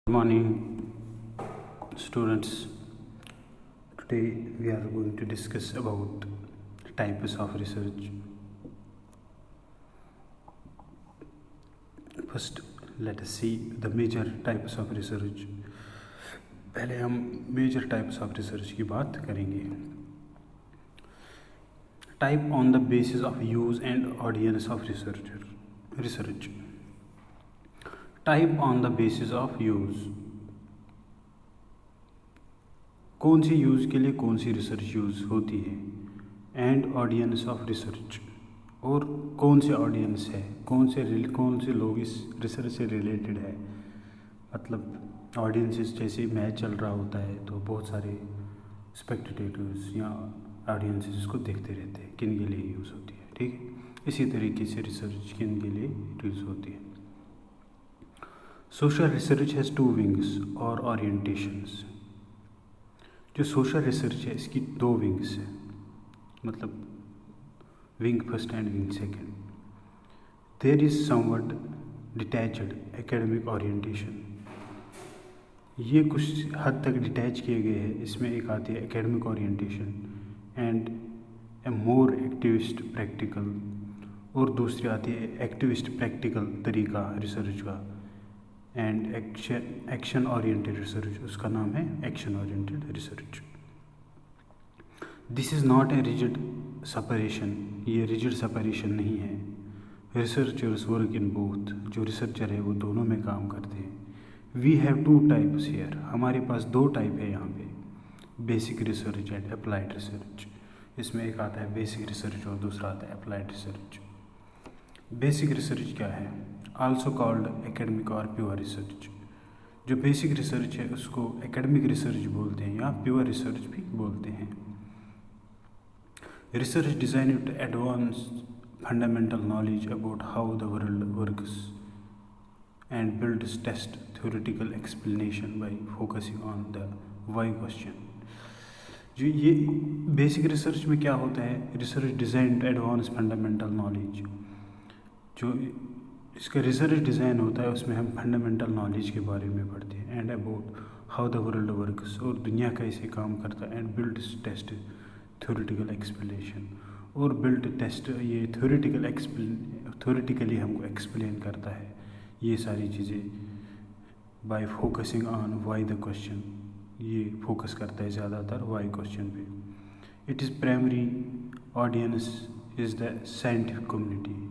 Good morning, students. Today we are going to discuss about types of research. First, let us see the major types of research. पहले हम major types of research की बात करेंगे. Type on the basis of use and audience of research. Type on the basis of use. कौन सी use के लिए कौन सी research use होती है, एंड ऑडियंस ऑफ रिसर्च, और कौन से ऑडियंस है, कौन से लोग इस रिसर्च से रिलेटेड है. मतलब ऑडियंसेस, जैसे मैच चल रहा होता है तो बहुत सारे स्पेक्टेटर्स या ऑडियंसेस इसको देखते रहते हैं, किन के लिए यूज़ होती है. ठीक है, इसी तरीके से रिसर्च किन के लिए यूज़ होती है. Social research has two wings और ओरिएंटेशंस. जो सोशल रिसर्च है इसकी दो विंग्स है, मतलब wing first and wing second. There is somewhat detached academic orientation. ये कुछ हद तक डिटैच किए गए हैं. इसमें एक आती है academic orientation and a more activist practical, और दूसरी आती है एक्टिविस्ट प्रैक्टिकल तरीका रिसर्च का, एंड एक्शन ओरिएंटेड रिसर्च. उसका नाम है action oriented research. This is not a rigid separation. ये रिजिड सेपरेशन नहीं है. Researchers work in both. जो रिसर्चर है वो दोनों में काम करते हैं. We have two types here. हमारे पास दो टाइप है यहाँ पे, basic research and applied research. इसमें एक आता है बेसिक रिसर्च और दूसरा आता है अप्लाइड रिसर्च. बेसिक रिसर्च क्या है? आल्सो कॉल्ड एकेडमिक और प्योर रिसर्च. जो बेसिक रिसर्च है उसको एकेडमिक रिसर्च बोलते हैं या प्योर रिसर्च भी बोलते हैं. Research designed to advance fundamental knowledge about how the world works and builds test theoretical explanation by focusing on the why question. जो ये बेसिक रिसर्च में क्या होता है? Research designed to advance fundamental knowledge. जो इसका रिसर्च डिज़ाइन होता है उसमें हम फंडामेंटल नॉलेज के बारे में पढ़ते हैं, and about how the world works, और दुनिया कैसे काम करता है, and build test theoretical explanation, और बिल्ड टेस्ट ये थ्योरेटिकली हमको एक्सप्लेन करता है ये सारी चीज़ें by focusing on why the question. ये फोकस करता है ज़्यादातर वाई क्वेश्चन पे. It is primary audience is the scientific community.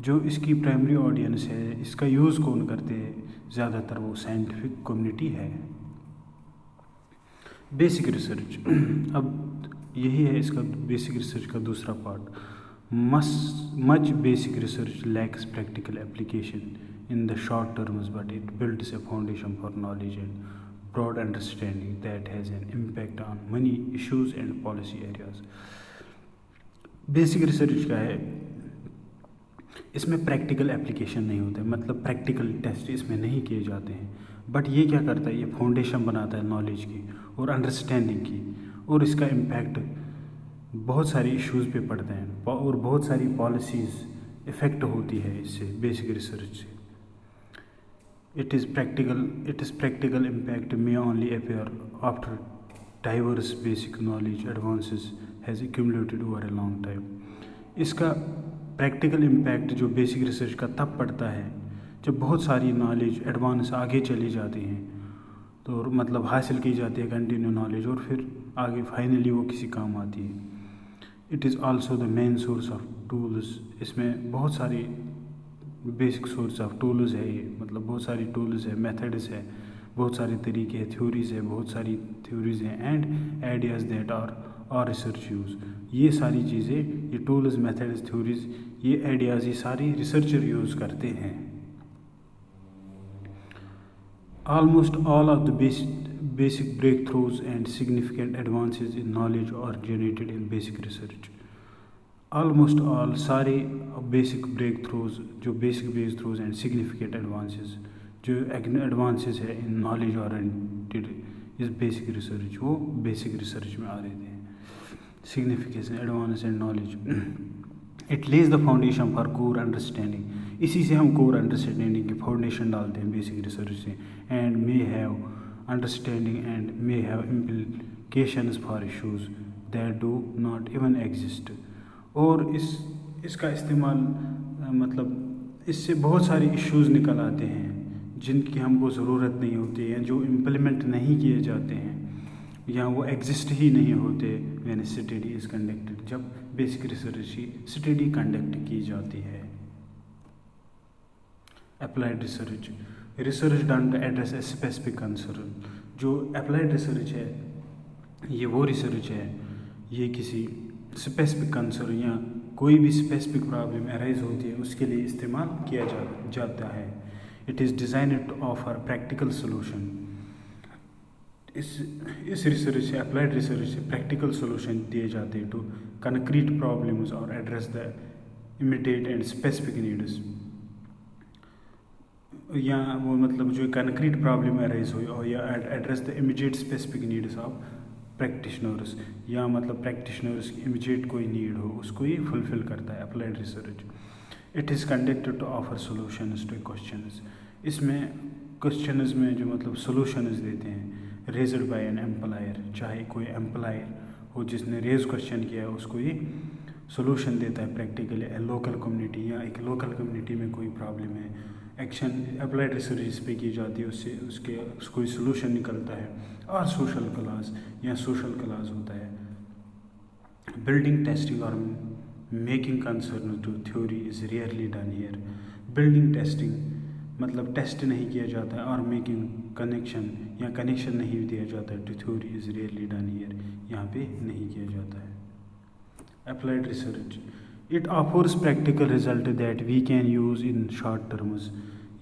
जो इसकी प्राइमरी ऑडियंस है, इसका यूज़ कौन करते हैं? ज़्यादातर वो साइंटिफिक कम्युनिटी है. बेसिक रिसर्च अब यही है इसका बेसिक रिसर्च का दूसरा part. Much basic research lacks practical application in the short terms, but it builds a foundation for knowledge and broad understanding that has an impact on money issues and policy areas. Basic research क्या है? इसमें practical application नहीं होता है, मतलब practical test इसमें नहीं किए जाते हैं. बट ये क्या करता है? ये फाउंडेशन बनाता है नॉलेज की और अंडरस्टैंडिंग की, और इसका इम्पैक्ट बहुत सारे इश्यूज़ पे पड़ते हैं, और बहुत सारी पॉलिसीज़ इफ़ेक्ट होती है इससे, बेसिक रिसर्च से. It is practical impact may only appear after diverse basic knowledge advances has accumulated over a long time. इसका प्रैक्टिकल इम्पैक्ट जो बेसिक रिसर्च का तब पड़ता है जब बहुत सारी नॉलेज एडवांस आगे चली जाती हैं, तो मतलब हासिल की जाती है कंटिन्यू नॉलेज, और फिर आगे फाइनली वो किसी काम आती है. It is also the main source of tools. इसमें बहुत सारी बेसिक सोर्स ऑफ टूल्स है ये, मतलब बहुत सारी टूल्स है, मेथड्स है, बहुत सारे तरीके हैं, थ्योरीज़ है, बहुत सारी थ्योरीज़ हैं, and ideas that are research use. ये सारी चीज़ें, ये टूल्स, मेथड्स, थ्योरीज़, ये आइडियाज़, ये सारी रिसर्चर यूज़ करते हैं. Almost all of the basic breakthroughs and significant advances in knowledge are generated in basic research. Almost all सारे बेसिक ब्रेक थ्रूज, जो basic breakthroughs and significant advances, जो advances है in knowledge oriented इस basic research, वो basic research में आ रहे थे. significance, advance and knowledge. It lays the foundation for core understanding. इसी से हम कोर अंडरस्टैंडिंग की फाउंडेशन डालते हैं बेसिक रिसर्च से, and may have understanding and may have implications for issues that do not even exist. और इसका इस्तेमाल मतलब इससे बहुत सारे इश्यूज निकल आते हैं जिनकी हमको ज़रूरत नहीं होती है, जो इम्प्लीमेंट नहीं किए जाते हैं या वो एग्जिस्ट ही नहीं होते व्हेन स्टडी इज़ कंडक्टेड, जब बेसिक रिसर्च की स्टडी कंडक्ट की जाती है। Applied research, research done to address a specific concern. जो अप्लाइड रिसर्च है ये वो रिसर्च है, ये किसी स्पेसिफिक कंसर्न या कोई भी स्पेसिफिक प्रॉब्लम अराइज होती है उसके लिए इस्तेमाल किया जाता है। It is designed to offer practical solution. इस रिसर्च से, अप्लाइड रिसर्च से प्रैक्टिकल सोल्यूशन दिए जाते हैं टू कंक्रीट प्रॉब्लम्स और address the immediate and specific needs. या वो मतलब जो कंक्रीट प्रॉब्लम अराइज हुई और या address the immediate specific needs of practitioners, या मतलब प्रैक्टिशनर्स की इमीडिएट कोई नीड हो उसको ये फुलफिल करता है applied research. It is conducted to offer solutions to questions. इसमें क्वेश्चंस में जो मतलब सोल्यूशंस देते हैं रेज्ड बाय एन एम्प्लॉयर, चाहे कोई एम्प्लॉयर हो जिसने रेज क्वेश्चन किया है उसको ये सोल्यूशन देता है प्रैक्टिकली। लोकल कम्युनिटी या एक लोकल कम्युनिटी में कोई प्रॉब्लम है, एक्शन अप्लाइड रिसर्च इस पे की जाती है, उससे उसके कोई सोल्यूशन निकलता है। और सोशल क्लास या सोशल क्लास होता है। बिल्डिंग टेस्टिंग और making concern to theory is rarely done here. Building testing मतलब टेस्ट नहीं किया जाता है, और मेकिंग कनेक्शन या कनेक्शन नहीं दिया जाता है to theory is rarely done here, यहाँ पे नहीं किया जाता है। Applied research, it offers practical result that we can use in short terms.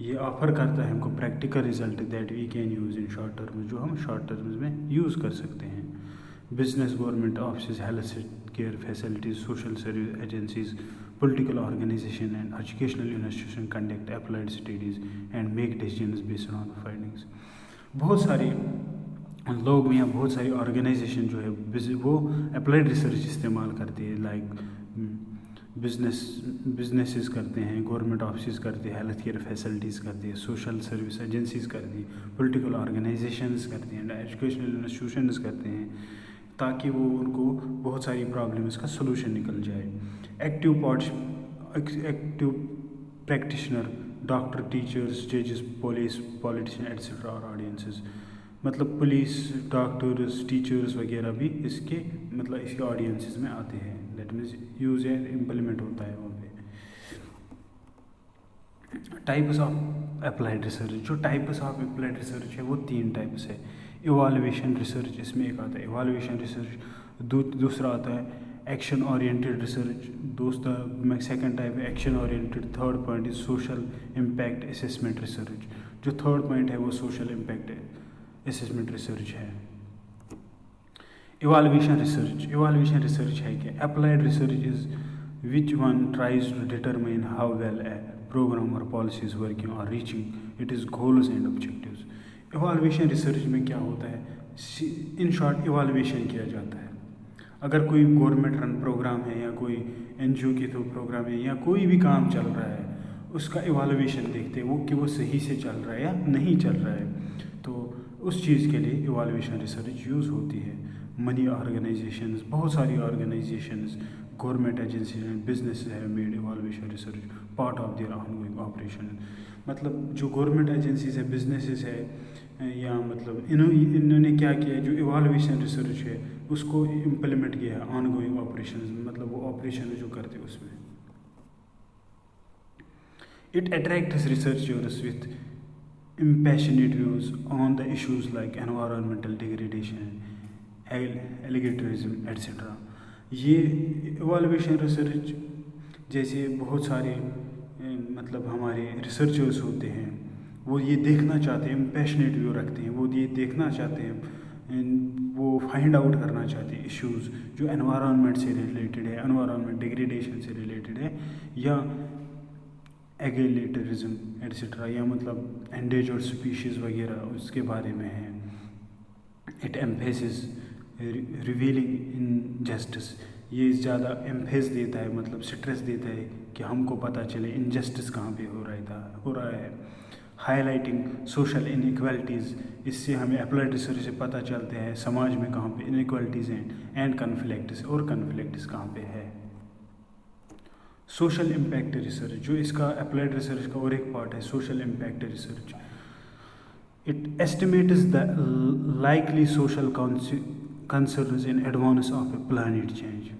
ये ऑफर करता है हमको practical result that we can use in short terms, जो हम शॉर्ट टर्म्स में यूज़ कर सकते हैं। Business, government office, health care facilities, social service agencies, political organization and educational institution conduct applied studies and make decisions based on the findings। बहुत सारी लोग या बहुत सारी ऑर्गेनाइजेशन जो है वो अप्लाइड रिसर्च इस्तेमाल करती है, लाइक बिजनेसेस करते हैं, गवर्नमेंट ऑफिस करते हैं, हेल्थ केयर फैसिलिटीज़ करती है, सोशल सर्विस एजेंसीज करती है, पॉलिटिकल ऑर्गेनाइजेशंस करती हैं, एजुकेशनल इंस्टीट्यूशंस करते हैं, ताकि वो उनको बहुत सारी प्रॉब्लम्स का सोल्यूशन निकल जाए। एक्टिव प्रैक्टिशनर, डॉक्टर, टीचर्स, जजेस, पुलिस, पॉलिटिशियन एट्सेट्रा और ऑडियंसेस, मतलब पुलिस, डॉक्टर्स, टीचर्स वगैरह भी इसके मतलब इसके ऑडियंसेस में आते हैं। That means use and implement होता है वहाँ पे। टाइप्स ऑफ अप्लाइड रिसर्च, जो टाइप्स ऑफ अप्लाइड रिसर्च है वो 3 टाइप्स है। इवाल्यूएशन रिसर्च इसमें एक आता है, इवाल्यूएशन रिसर्च। दूसरा आता है एक्शन ओरिएंटेड रिसर्च, दूसरा सेकंड टाइप है action oriented. Third point is social impact assessment research. जो थर्ड पॉइंट है वो सोशल इम्पैक्ट असेसमेंट रिसर्च है। इवाल्यूएशन रिसर्च, इवाल्यूएशन रिसर्च है कि applied research is which one tries to determine how well a program और policy is working और reaching it is goals and objectives. Evaluation research में क्या होता है, इन शॉर्ट इवाल्यूएशन किया जाता है। अगर कोई गवर्नमेंट रन प्रोग्राम है या कोई एनजीओ के थ्रू प्रोग्राम है या कोई भी काम चल रहा है, उसका इवाल्यूएशन देखते हैं वो कि वो सही से चल रहा है या नहीं चल रहा है, तो उस चीज़ के लिए इवाल्यूएशन रिसर्च यूज़ होती है। मनी ऑर्गेनाइजेशंस, बहुत सारी organizations, government agencies and business have made evaluation research part of their ongoing operation. मतलब जो गवर्नमेंट एजेंसीज है, बिजनेसेस है, या मतलब इन्होंने क्या किया है, जो इवाल्यूएशन रिसर्च है उसको इम्प्लीमेंट किया है ऑनगोइंग ऑपरेशन में, मतलब वो ऑपरेशन जो करते हैं उसमें। It attracts researchers with impassionate views on the issues like environmental degradation, एलिगेटरिज्म एट्सेट्रा। ये इवाल्यूएशन रिसर्च जैसे बहुत सारे मतलब हमारे रिसर्चर्स होते हैं वो ये देखना चाहते हैं, इम्पैशनेट व्यू रखते हैं, वो ये देखना चाहते हैं, वो फाइंड आउट करना चाहते हैं इश्यूज़ जो एनवायरनमेंट से रिलेटेड है, एनवायरनमेंट डिग्रेडेशन से रिलेटेड है, या एलिगेटरिज्म एट्सेट्रा, या मतलब एंडेंजर्ड स्पीशीज़ वगैरह उसके बारे में है। इट एम्फेसिस रिवीलिंग इनजस्टिस, ये ज़्यादा एम्फेस देता है, मतलब स्ट्रेस देता है कि हमको पता चले इनजस्टिस कहाँ पे हो रहा है। हाईलाइटिंग सोशल इनइक्वालिटीज़, इससे हमें अप्लाइड रिसर्च से पता चलते हैं समाज में कहाँ पे इनइक्वालिटीज़ हैं एंड कन्फ्लिक्ट्स, और कन्फ्लिक्ट्स कहाँ पे है। सोशल इम्पैक्ट रिसर्च, जो इसका अप्लाइड रिसर्च का और एक पार्ट है, social impact research. It estimates the likely social concerns in advance of A planet change.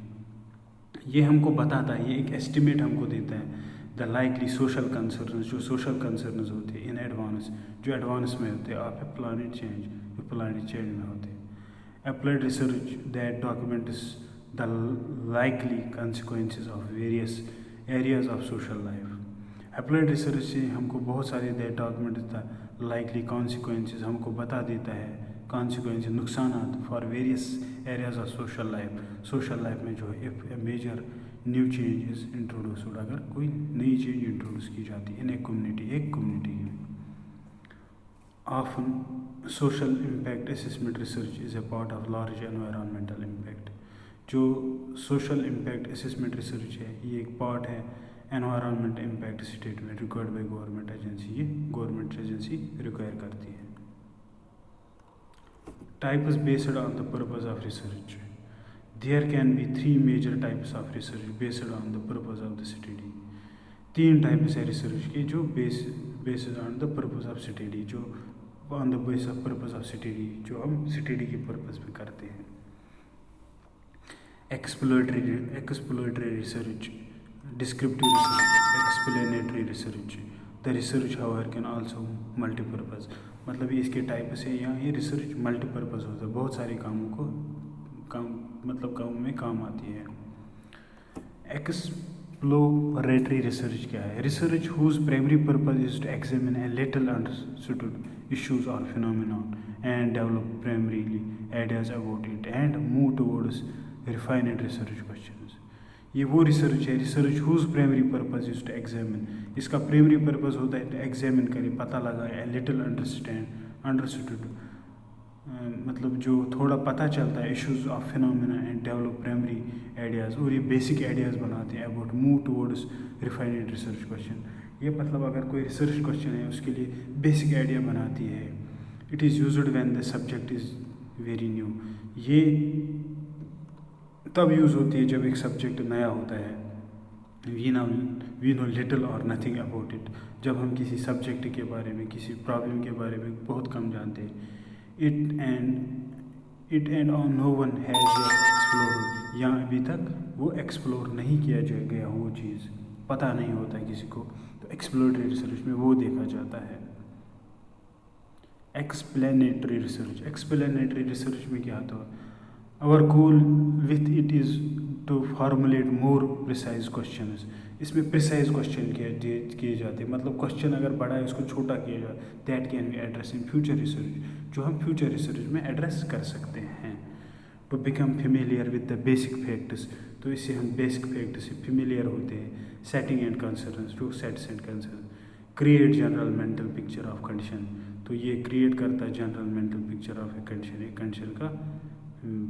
ये हमको बताता है, ये एक एस्टिमेट हमको देता है द लाइकली सोशल कंसर्न्स, जो सोशल कंसर्न्स होते हैं इन एडवांस, जो एडवांस में होते हैं ऑफ ए प्लानिट चेंज, जो प्लानिट चेंज में होते हैं। Applied research that documents the likely consequences of various areas of social life. Applied research से हमको बहुत सारे डॉक्यूमेंट द लाइकली कॉन्सिक्वेंसेज हमको बता देता है, कॉन्सिक्वेंस नुकसान for various areas of social life में जो है if a major new change is introduced, अगर कोई नई चेंज इंट्रोड्यूस की जाती है इन एक कम्युनिटी में। Often social impact assessment research is a part of large environmental impact. जो सोशल इम्पैक्ट असेसमेंट रिसर्च है, ये एक पार्ट है environment impact statement required by government agency, ये गवर्नमेंट एजेंसी रिक्वायर करती है। Types based on the purpose of research. There can be 3 major types of research based on the purpose of the study. 3 types है research के जो based on the purpose of study, जो on the base of purpose of study, जो हम study के purpose पे करते हैं। Exploratory research, descriptive research, explanatory research. The research however can also multipurpose, मतलब ये इसके टाइप्स है, या ये रिसर्च मल्टीपर्पज होता है, बहुत सारे कामों में काम आती है। एक्सप्लोरेटरी रिसर्च क्या है? Research whose primary purpose is to examine a little understood issues or phenomenon and develop primarily ideas about it and move towards refined research questions। ये वो रिसर्च है, research whose primary purpose is to examine, इसका primary purpose होता है तो examine करें, पता लगाए, लिटिल अंडरस्टूड, मतलब जो थोड़ा पता चलता है issues of phenomena and develop primary ideas, और ये बेसिक आइडियाज़ बनाते हैं about move towards refined research question. ये मतलब अगर कोई रिसर्च क्वेश्चन है उसके लिए बेसिक आइडिया बनाती है। It is used when the subject is very new, ये तब यूज़ होती है जब एक सब्जेक्ट नया होता है। वी नो लिटिल और नथिंग अबाउट इट, जब हम किसी सब्जेक्ट के बारे में, किसी प्रॉब्लम के बारे में बहुत कम जानते हैं। It and no one has explore, या अभी तक वो एक्सप्लोर नहीं किया गया वो चीज़, पता नहीं होता है किसी को, तो एक्सप्लोरेटरी रिसर्च में वो देखा जाता है। एक्सप्लेनेटरी रिसर्च में क्या आता है? Our goal with it is to formulate more precise questions. इसमें प्रिसाइज क्वेश्चन किए जाते हैं, मतलब क्वेश्चन अगर बड़ा है उसको छोटा किया जाए, that can be address in future research, जो हम फ्यूचर रिसर्च में एड्रेस कर सकते हैं। To become familiar with the basic facts, तो इससे हम बेसिक फैक्ट से फेमिलियर होते हैं। Setting and concerns, to sets and concern. Create general mental picture of condition, तो ये क्रिएट करता है general mental picture of a condition, एक कंडीशन का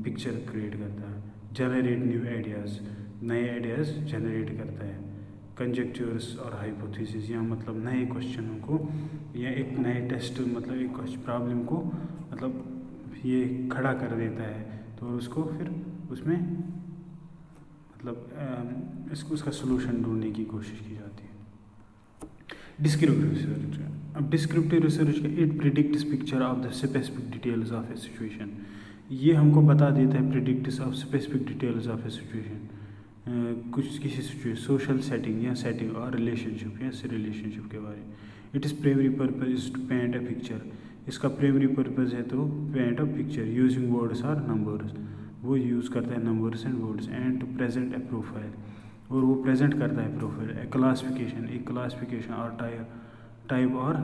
पिक्चर क्रिएट करता है। जनरेट न्यू आइडियाज़, नए आइडियाज़ जनरेट करता है। कंजेक्चर्स और हाइपोथेसिस, या मतलब नए क्वेश्चनों को, या एक नए टेस्ट, मतलब एक प्रॉब्लम को मतलब ये खड़ा कर देता है, तो उसको फिर उसमें मतलब उसका सोल्यूशन ढूंढने की कोशिश की जाती है। डिस्क्रिप्टिव रिसर्च, अब डिस्क्रिप्टिव रिसर्च का it predicts picture of the specific details of a situation, ये हमको बता देता है predicts of specific details of a situation, कुछ किसी सिचुएशन, सोशल सेटिंग और रिलेशनशिप के बारे में। It is primary purpose is to paint a picture, इसका प्राइमरी पर्पज है to paint a picture using words और नंबर्स, वो यूज़ करता है numbers and words, and to present a profile, और वो प्रेजेंट करता है प्रोफाइल। ए क्लासिफिकेशन और टाइप और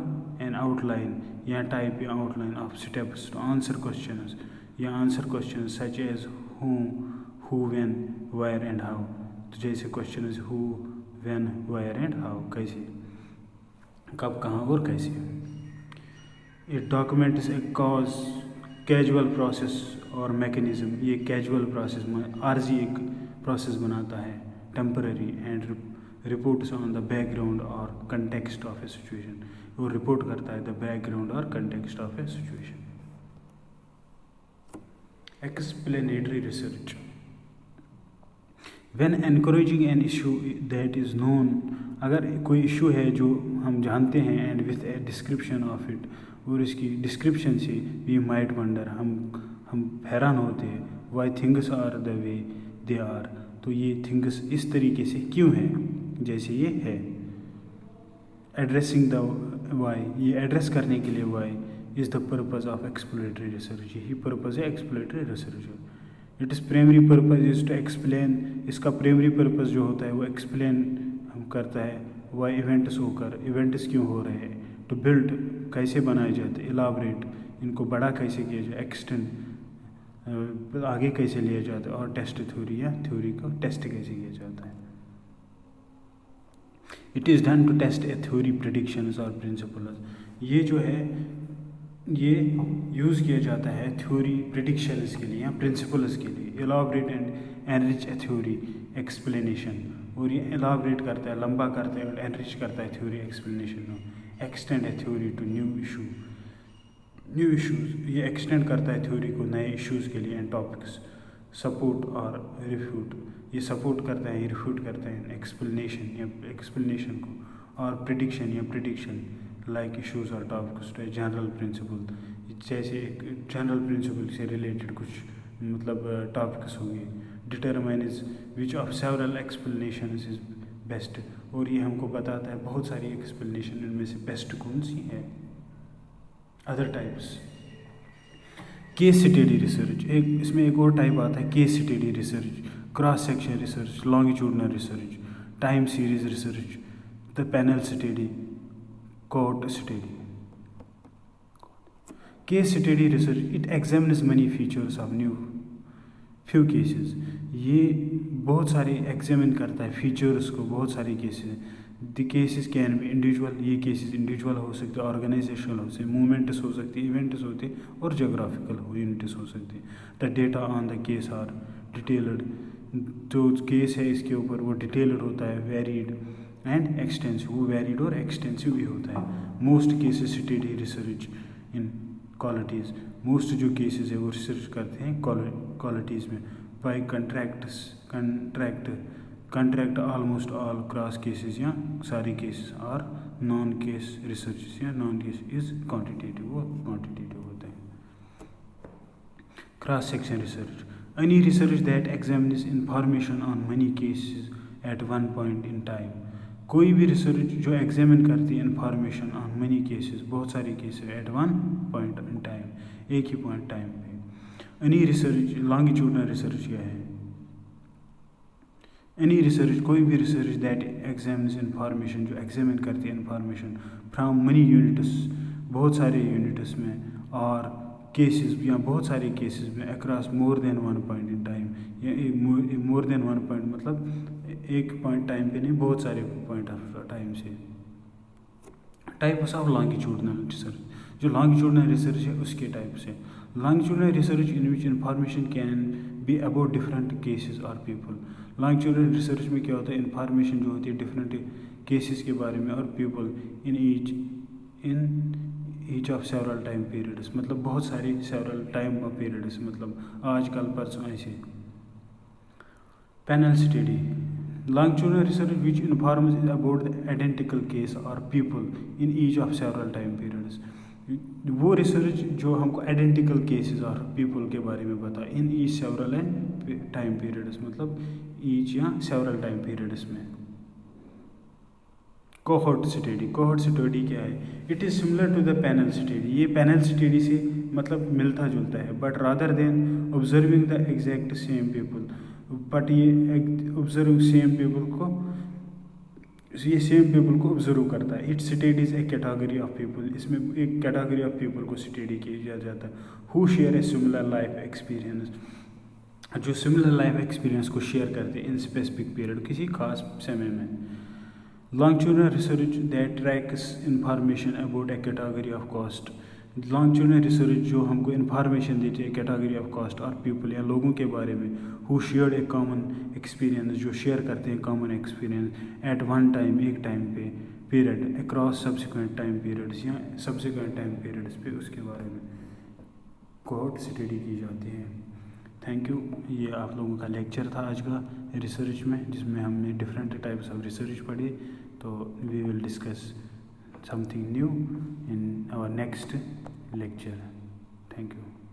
एन आउटलाइन, या टाइप या outline of steps to answer questions, या answer question such as who when where and how, तो जैसे question is who when where and how, कैसे, कब, कहाँ और कैसे। It documents a causal process और मैकेनिज्म, ये कैजुअल प्रोसेस में आर्जी एक प्रोसेस बनाता है, temporary, and reports on the background और कंटेक्स्ट ऑफ ए सिचुएशन, वो रिपोर्ट करता है द बैकग्राउंड और context of a situation. Explanatory research, when encouraging an issue that is known, अगर कोई इशू है जो हम जानते हैं, and with a description of it, और इसकी डिस्क्रिप्शन से वी माइट वंडर, हम हैरान होते हैं, why things are the way they are, तो ये थिंग्स इस तरीके से क्यों हैं जैसे ये है। एड्रेसिंग द वाई, ये एड्रेस करने के लिए why is the purpose of exploratory research, यही पर्पज़ है exploratory research. It is primary purpose is to explain, इसका प्राइमरी पर्पज़ जो होता है वो एक्सप्लेन हम करता है वाई इवेंट्स होकर, इवेंट्स क्यों हो रहे हैं, टू बिल्ड कैसे बनाए जाते, इलाबरेट इनको बड़ा कैसे किया जाए, एक्सटेंड आगे कैसे लिया जाता है, और टेस्ट थ्योरी या थ्योरी को टेस्ट कैसे किया जाता है। It is done to test a theory predictions और प्रिंसिपल्स, ये जो है ये यूज़ किया जाता है थ्योरी प्रेडिक्शंस के लिए या प्रिंसिपल्स के लिए। Elaborate and enrich a theory explanation, और ये इलाबरेट करता है, लंबा करता है और एनरिच करता है थ्योरी एक्सप्लेनेशन को। Extend a theory to new issues, ये एक्सटेंड करता है थ्योरी को नए इश्यूज़ के लिए एंड टॉपिक्स। सपोर्ट और रिफ्यूट, ये सपोर्ट करता है, ये रिफ्यूट करता है एक्सप्लेनेशन को, और प्रिडिक्शन लाइक इश्यूज़ और topics to a general principle, जैसे एक जनरल प्रिंसिपल से रिलेटेड कुछ मतलब टॉपिक्स होंगे। Determines which of several explanations is best, और ये हमको बताता है बहुत सारी एक्सप्लेनेशन, इनमें से बेस्ट कौन सी है। Other types, case study research, इसमें एक और टाइप आता है case study research, cross section research, longitudinal research, time series research, the panel study, court study. Case study research, it examines money features of few cases, ये बहुत सारे examine करता है फीचर्स को, बहुत सारे cases. The cases can be individual, ये cases individual हो सकते हैं, ऑर्गेनाइजेशनल हो सकते हैं, मूवमेंट्स हो सकती है, इवेंट्स होते हैं, और जोग्राफिकल यूनिट्स हो सकते हैं। The data on the case are detailed, जो केस है इसके ऊपर वो डिटेल्ड होता है, वेरीड एंड एक्सटेंसिव, वो वेरीड और एक्सटेंसिव भी होता है। Most cases study research in qualities, most जो केसेस है वो रिसर्च करते हैं क्वालिटीज़ में। By contract almost all cross cases या सारे केसेस, और नॉन केस रिसर्च या नॉन केस इज क्वान्टिटेटिव, वो क्वान्टिटेटिव होता है। Cross section research, any research that examines information on many cases at one point in time, कोई भी research जो एग्जामिन करती है इंफॉर्मेशन ऑन मनी केसेस, बहुत सारे cases at one point in time, एक ही पॉइंट टाइम पे। एनी रिसर्च, लॉन्गिट्यूडनल रिसर्च क्या है, एनी रिसर्च, कोई भी रिसर्च दैट एग्जामिन्स इंफॉर्मेशन, जो एग्जामिन करती है इंफॉर्मेशन फ्रॉम मनी यूनिट्स, बहुत सारे यूनिट्स में, और केसेस या बहुत सारे केसेस में, across more than one point in time, या मोर देन वन पॉइंट मतलब एक पॉइंट टाइम पे नहीं, बहुत सारे पॉइंट ऑफ टाइम से। टाइप्स ऑफ लॉन्गिट्यूडनल रिसर्च, जो लॉन्गिट्यूडनल रिसर्च है उसके टाइप से। Longitudinal research in which information can be about different cases और पीपल, लॉन्गिट्यूडनल रिसर्च में क्या होता है, इंफॉर्मेशन जो होती है डिफरेंट केसेस के बारे में और people in each of several time periods, मतलब बहुत सारी सेवरल टाइम पीरियड्स, मतलब आज कल परसों ऐसे। Panel study, longitudinal research which informs about the identical case or people in each of several time periods, वो रिसर्च जो हमको आइडेंटिकल केसेस और पीपल के बारे में बता in each several and time periods, मतलब ईच या सेवरल टाइम पीरियड्स में। कोहोर्ट स्टडी क्या है, it is similar to the panel study, ये पैनल स्टडी से मतलब मिलता जुलता है, but rather than observing the exact same people, but ये ऑब्जर्व सेम पीपल को, ये सेम पीपल को ऑब्जर्व करता है। It studies a category of people, इसमें एक कैटेगरी ऑफ पीपल को स्टडी किया जाता है। Who share a similar life experience, जो सिमिलर लाइफ एक्सपीरियंस को शेयर करते हैं इन स्पेसिफिक पीरियड, किसी खास समय में। Longitudinal research that tracks information about A category of cost, longitudinal research जो हमको इन्फॉर्मेशन देती है कैटेगरी ऑफ कास्ट और पीपल या लोगों के बारे में who shared A common experience, जो शेयर करते हैं common experience eight one time, एक टाइम पे period across subsequent time periods या सब्सिक्वेंट टाइम पीरियड्स पे उसके बारे में कोड स्टडी की जाती है। Thank you. ये आप लोगों का लेक्चर था आज का रिसर्च में, जिसमें हमने डिफरेंट टाइप्स ऑफ रिसर्च पढ़ी। तो we will discuss something new in our next lecture. Thank you.